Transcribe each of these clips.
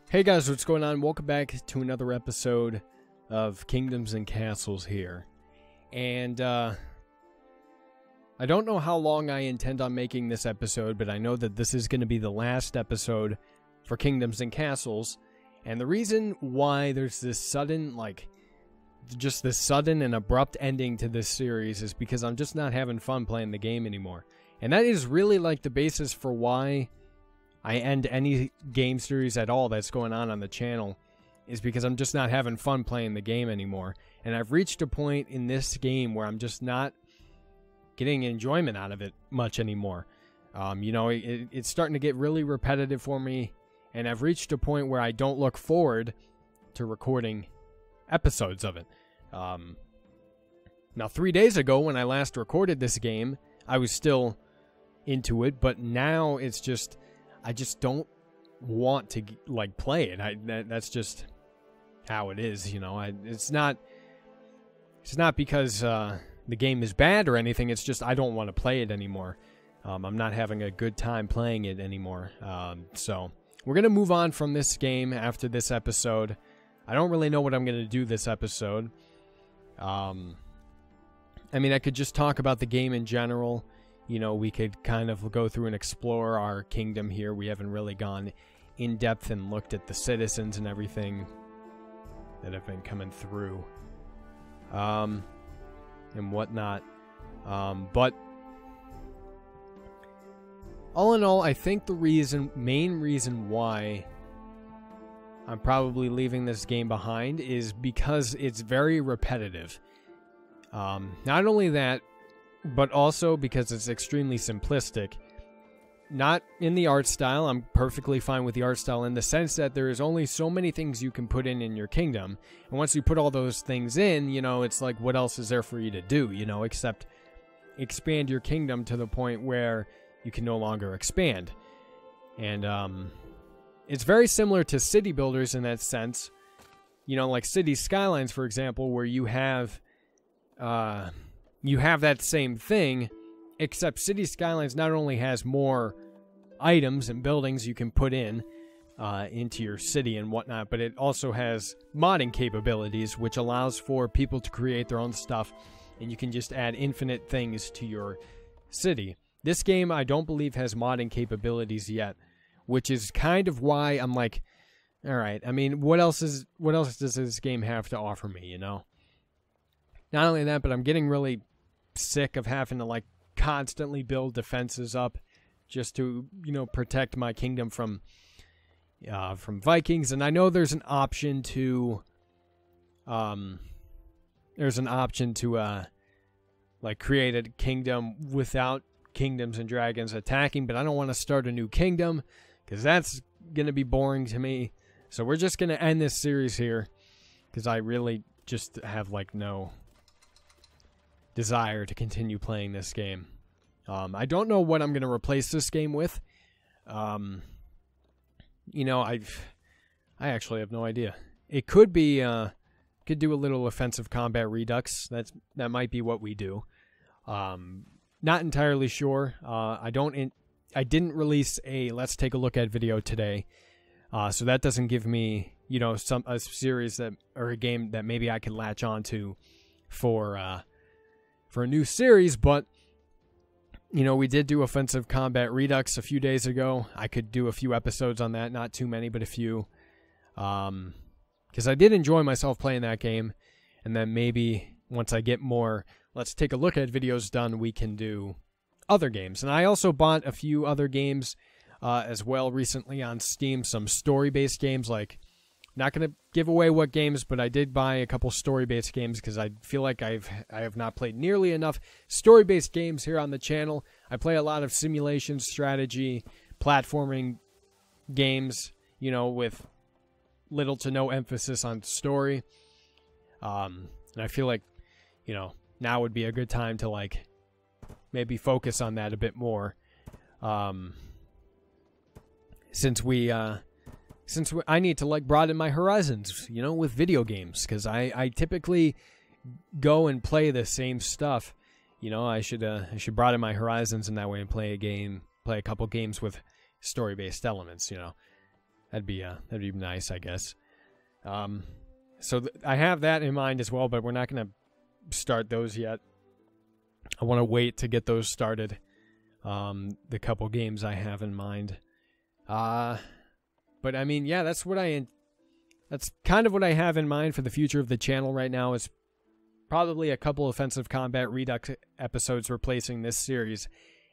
Hey guys, what's going on? Welcome back to another episode of Kingdoms and Castles here. And, I don't know how long I intend on making this episode, but I know that this is going to be the last episode for Kingdoms and Castles. And the reason why there's this sudden, just this sudden and abrupt ending to this series is because I'm just not having fun playing the game anymore. And that is really, the basis for why I end any game series at all that's going on the channel, is because I'm just not having fun playing the game anymore. And I've reached a point in this game where I'm just not getting enjoyment out of it much anymore. It's starting to get really repetitive for me, and I've reached a point where I don't look forward to recording episodes of it. Now, 3 days ago when I last recorded this game, I was still into it, but now it's just, I just don't want to play it. That's just how it is, It's not because the game is bad or anything. It's just I don't want to play it anymore. I'm not having a good time playing it anymore. So we're gonna move on from this game after this episode. I don't really know what I'm gonna do this episode. I could just talk about the game in general. We could kind of go through and explore our kingdom here. We haven't really gone in depth and looked at the citizens and everything that have been coming through, and whatnot. But all in all, I think the main reason why I'm probably leaving this game behind is because it's very repetitive. Not only that, but also because it's extremely simplistic. Not in the art style. I'm perfectly fine with the art style in the sense that there is only so many things you can put in your kingdom. And once you put all those things in, it's like, what else is there for you to do, except expand your kingdom to the point where you can no longer expand. And it's very similar to city builders in that sense. Like City Skylines, for example, where you have that same thing, except City Skylines not only has more items and buildings you can put into your city and whatnot, but it also has modding capabilities, which allows for people to create their own stuff, and you can just add infinite things to your city. This game, I don't believe, has modding capabilities yet, which is kind of why I'm like, all right, what else does this game have to offer me, Not only that, but I'm getting really sick of having to constantly build defenses up just to protect my kingdom from Vikings. And I know there's an option to create a kingdom without kingdoms and dragons attacking, but I don't want to start a new kingdom because that's gonna be boring to me. So we're just gonna end this series here because I really just have no desire to continue playing this game. I don't know what I'm going to replace this game with. I actually have no idea. It could be, could do a little offensive combat redux. That might be what we do. Not entirely sure. I didn't release a let's take a look at video today. So that doesn't give me, a series or a game that maybe I could latch onto for a new series, but we did do Offensive Combat Redux a few days ago. I could do a few episodes on that, not too many, but a few, because I did enjoy myself playing that game. And then maybe once I get more let's take a look at videos done, we can do other games. And I also bought a few other games as well recently on Steam, some story-based games. Not going to give away what games, but I did buy a couple story-based games because I feel like I have not played nearly enough story-based games here on the channel. I play a lot of simulation, strategy, platforming games, with little to no emphasis on story. And I feel like, now would be a good time to maybe focus on that a bit more. Since I need to broaden my horizons, with video games, because I typically go and play the same stuff. I should broaden my horizons in that way and play a couple games with story-based elements. That'd be nice, I guess. So I have that in mind as well, but we're not going to start those yet. I want to wait to get those started. The couple games I have in mind. But I mean, yeah, that's kind of what I have in mind for the future of the channel right now, is probably a couple offensive combat redux episodes replacing this series.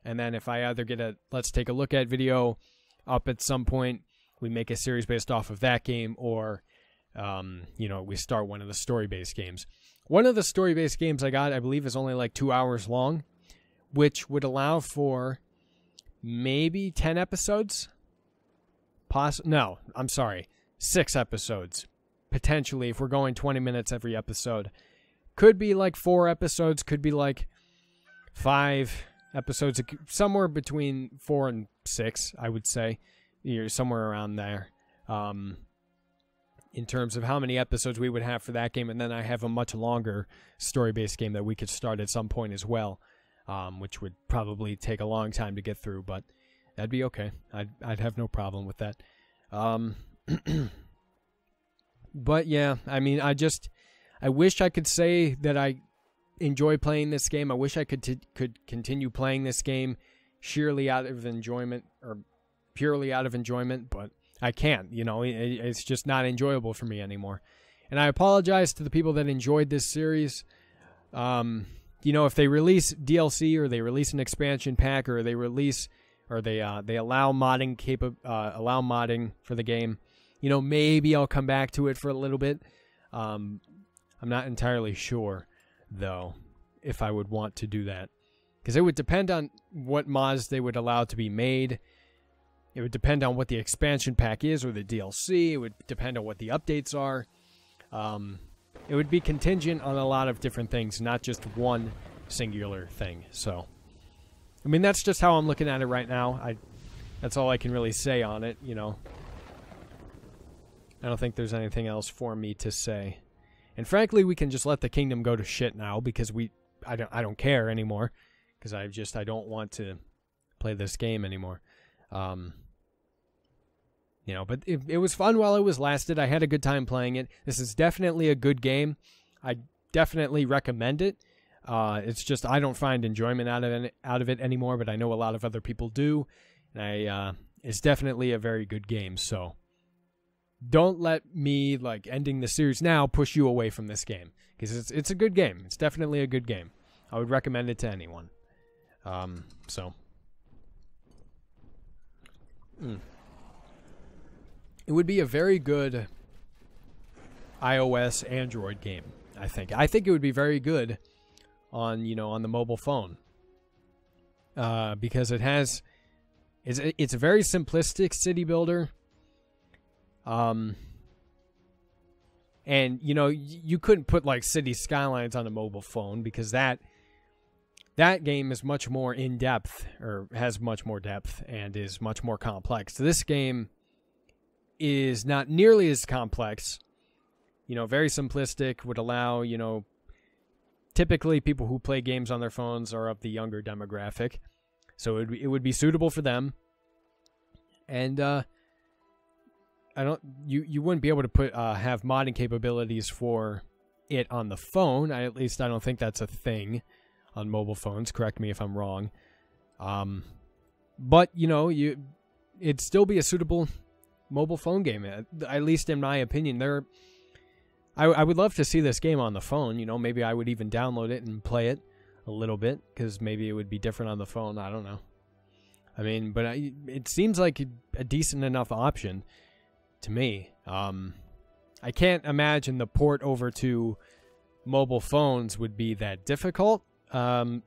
And then if I either get a let's take a look at video up at some point, we make a series based off of that game, or we start one of the story-based games. One of the story-based games I got, I believe, is only like 2 hours long, which would allow for maybe 10 episodes. No, I'm sorry, 6 episodes. Potentially, if we're going 20 minutes every episode. Could be like 4 episodes, could be like 5 episodes, somewhere between 4 and 6, I would say. You're somewhere around there. In terms of how many episodes we would have for that game, and then I have a much longer story-based game that we could start at some point as well, which would probably take a long time to get through, but that'd be okay. I'd have no problem with that. But yeah, I mean, I wish I could say that I enjoy playing this game. I wish I could continue playing this game sheerly out of enjoyment, or purely out of enjoyment, but I can't. It's just not enjoyable for me anymore. And I apologize to the people that enjoyed this series. If they release DLC, or they release an expansion pack, or they release, or they allow modding allow modding for the game, maybe I'll come back to it for a little bit. I'm not entirely sure, though, if I would want to do that, because it would depend on what mods they would allow to be made. It would depend on what the expansion pack is, or the DLC. It would depend on what the updates are. It would be contingent on a lot of different things, not just one singular thing. So, I mean, that's just how I'm looking at it right now. That's all I can really say on it, I don't think there's anything else for me to say. And frankly, we can just let the kingdom go to shit now, because I don't care anymore, because I don't want to play this game anymore. But it was fun while it was lasted. I had a good time playing it. This is definitely a good game. I definitely recommend it. It's just I don't find enjoyment out of it anymore, but I know a lot of other people do. And it's definitely a very good game. So don't let me, ending the series now, push you away from this game, because it's a good game. It's definitely a good game. I would recommend it to anyone. It would be a very good iOS, Android game, I think. I think it would be very good on the mobile phone. Because it's a very simplistic city builder. And you couldn't put City Skylines on a mobile phone, because that game is much more in depth, or has much more depth, and is much more complex. This game is not nearly as complex. Very simplistic, would allow, typically people who play games on their phones are of the younger demographic, so it would be suitable for them. And you wouldn't be able to have modding capabilities for it on the phone. At least I don't think that's a thing on mobile phones. Correct me if I'm wrong. But it'd still be a suitable mobile phone game, at least in my opinion. I would love to see this game on the phone. Maybe I would even download it and play it a little bit, because maybe it would be different on the phone. I don't know. I mean, but it seems like a decent enough option to me. I can't imagine the port over to mobile phones would be that difficult. Of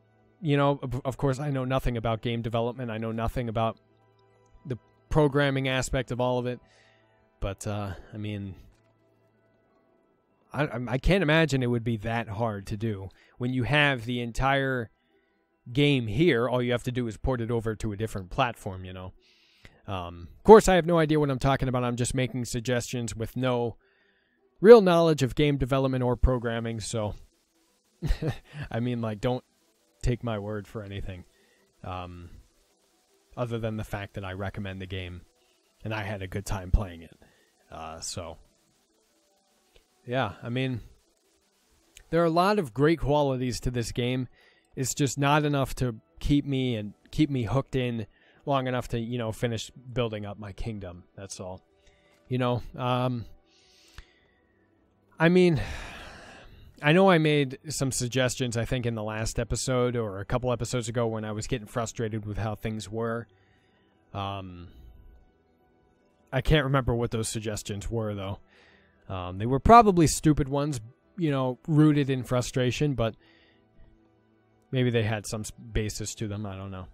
course, I know nothing about game development. I know nothing about the programming aspect of all of it. But, I mean, I can't imagine it would be that hard to do. When you have the entire game here, all you have to do is port it over to a different platform, Of course, I have no idea what I'm talking about. I'm just making suggestions with no real knowledge of game development or programming, so I mean, don't take my word for anything, other than the fact that I recommend the game. and I had a good time playing it. So, yeah, I mean, there are a lot of great qualities to this game. It's just not enough to keep me hooked in long enough to, you know, finish building up my kingdom. That's all. You know, I mean, I know I made some suggestions, I think, in the last episode or a couple episodes ago when I was getting frustrated with how things were. I can't remember what those suggestions were, though. They were probably stupid ones, you know, rooted in frustration, but maybe they had some basis to them. I don't know.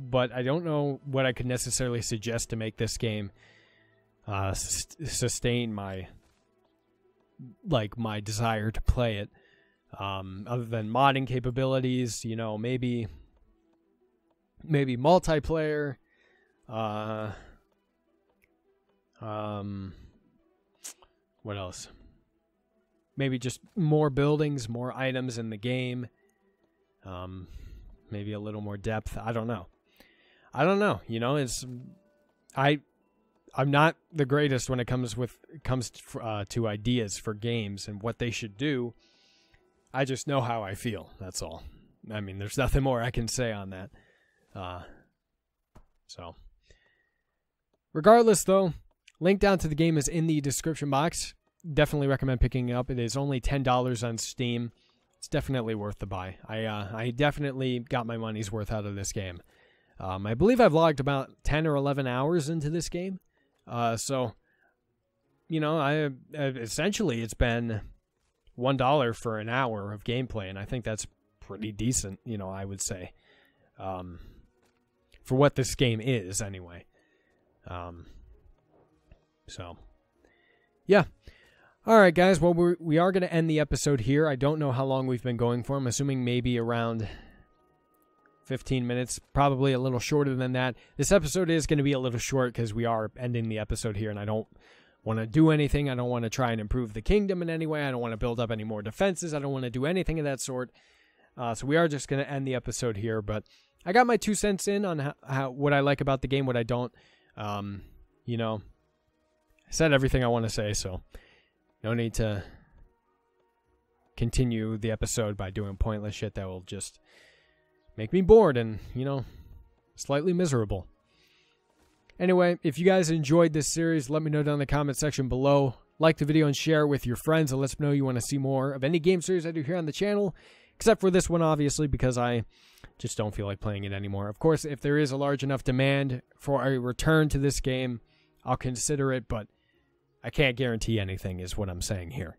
But I don't know what I could necessarily suggest to make this game sustain my desire to play it. Other than modding capabilities, you know, maybe multiplayer. What else? Maybe just more buildings, more items in the game. Maybe a little more depth. I don't know. You know, I'm not the greatest when it comes to ideas for games and what they should do. I just know how I feel. That's all. I mean, there's nothing more I can say on that. So, regardless, though, link down to the game is in the description box. Definitely recommend picking it up. It is only $10 on Steam. It's definitely worth the buy. I definitely got my money's worth out of this game. I believe I've logged about 10 or 11 hours into this game. So, you know, essentially it's been $1 for an hour of gameplay, and I think that's pretty decent, you know, I would say. For what this game is, anyway. So, yeah. All right, guys. Well, we are going to end the episode here. I don't know how long we've been going for. I'm assuming maybe around 15 minutes, probably a little shorter than that. This episode is going to be a little short because we are ending the episode here, and I don't want to do anything. I don't want to try and improve the kingdom in any way. I don't want to build up any more defenses. I don't want to do anything of that sort. So we are just going to end the episode here, but I got my 2 cents in on how what I like about the game, what I don't. You know, I said everything I want to say, so no need to continue the episode by doing pointless shit that will just make me bored and, you know, slightly miserable. Anyway, if you guys enjoyed this series, let me know down in the comment section below. Like the video and share it with your friends, and let me know you want to see more of any game series I do here on the channel, except for this one, obviously, because I just don't feel like playing it anymore. Of course, if there is a large enough demand for a return to this game, I'll consider it, but I can't guarantee anything is what I'm saying here.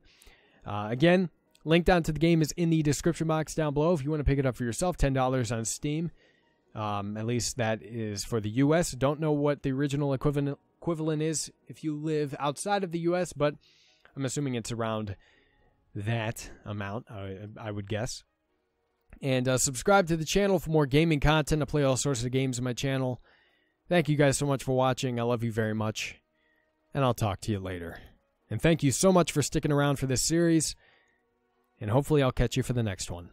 Again, link down to the game is in the description box down below if you want to pick it up for yourself. $10 on Steam. At least that is for the U.S. Don't know what the original equivalent is if you live outside of the U.S., but I'm assuming it's around that amount, I would guess. And subscribe to the channel for more gaming content. I play all sorts of games on my channel. Thank you guys so much for watching. I love you very much. And I'll talk to you later. And thank you so much for sticking around for this series. And hopefully I'll catch you for the next one.